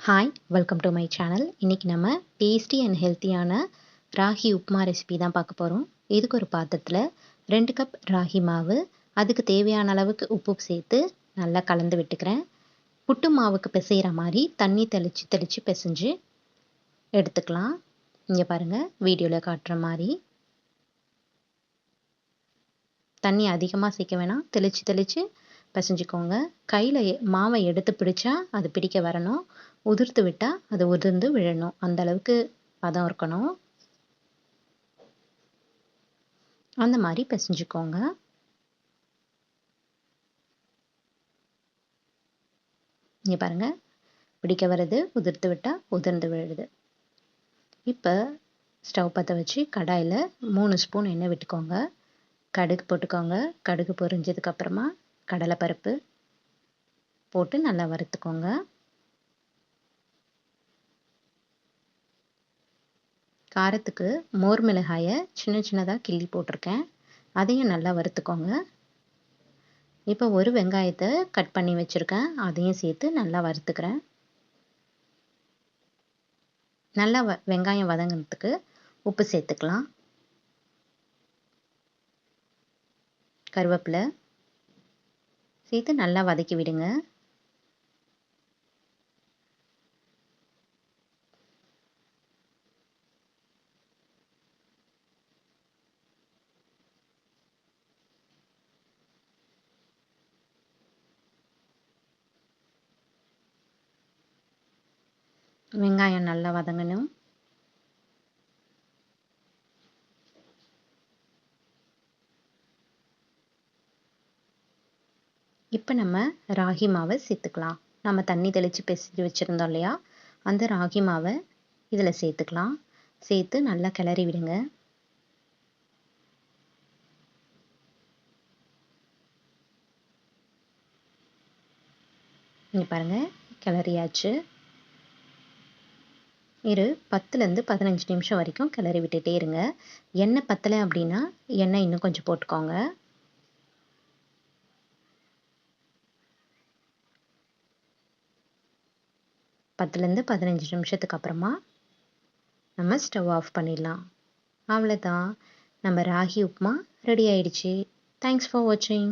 Hi welcome to my channel. இன்றைக்கி நம்ம tasty and ஹெல்த்தியான ராகி உப்புமா ரெசிபி தான் பார்க்க போகிறோம். இதுக்கு ஒரு பாத்திரத்தில் 2 கப் ராகி மாவு, அதுக்கு தேவையான அளவுக்கு உப்பு சேர்த்து நல்லா கலந்து விட்டுக்கிறேன். புட்டு மாவுக்கு பிசைகிற மாதிரி தண்ணி தெளித்து பிசைஞ்சு எடுத்துக்கலாம். இங்கே பாருங்கள், வீடியோவில் காட்டுற மாதிரி தண்ணி அதிகமாக சேர்க்க வேணாம், தெளித்து பிசைஞ்சிக்கோங்க. கையில் மாவை எடுத்து பிடிச்சா அது பிடிக்க வரணும், உதிர்த்து விட்டால் அது உதிர்ந்து விழணும். அந்த அளவுக்கு பதம் இருக்கணும். அந்த மாதிரி பிசைஞ்சிக்கோங்க. இங்கே பாருங்கள், பிடிக்க வருது, உதிர்த்து விட்டால் உதிர்ந்து விழுது. இப்போ ஸ்டவ் பற்ற வச்சு கடாயில் 3 ஸ்பூன் எண்ணெய் விட்டுக்கோங்க. கடுகு போட்டுக்கோங்க. கடுகு பொரிஞ்சதுக்கப்புறமா கடலைப்பருப்பு போட்டு நல்லா வறுத்துக்கோங்க. காரத்துக்கு மோர் மிளகாயை சின்னதாக கிள்ளி போட்டிருக்கேன், அதையும் நல்லா வறுத்துக்கோங்க. இப்போ ஒரு வெங்காயத்தை கட் பண்ணி வச்சுருக்கேன், அதையும் சேர்த்து நல்லா வறுத்துக்கிறேன். நல்லா வெங்காயம் வதங்கிறதுக்கு உப்பு சேர்த்துக்கலாம். கருவேப்பிலை சேர்த்து நல்லா வதக்கி விடுங்க. வெங்காயம் நல்லா வதங்கணும். இப்போ நம்ம ராகி மாவை சேர்த்துக்கலாம். நம்ம தண்ணி தெளித்து பிசைஞ்சு வச்சுருந்தோம் இல்லையா, அந்த ராகி மாவை இதில் சேர்த்துக்கலாம். சேர்த்து நல்லா கிளறி விடுங்க. இங்கே பாருங்கள், கிளறியாச்சு. 10லேருந்து 15 நிமிஷம் வரைக்கும் கிளறி விட்டுட்டே இருங்க. எண்ணெய் பத்தலை அப்படின்னா எண்ணெய் இன்னும் கொஞ்சம் போட்டுக்கோங்க. பத்துலேருந்து 15 நிமிஷத்துக்கு அப்புறமா நம்ம ஸ்டவ் ஆஃப் பண்ணிடலாம். அவ்வளோதான், நம்ம ராகி உப்புமா ரெடி ஆயிடுச்சு. தேங்க்ஸ் ஃபார் வாட்சிங்.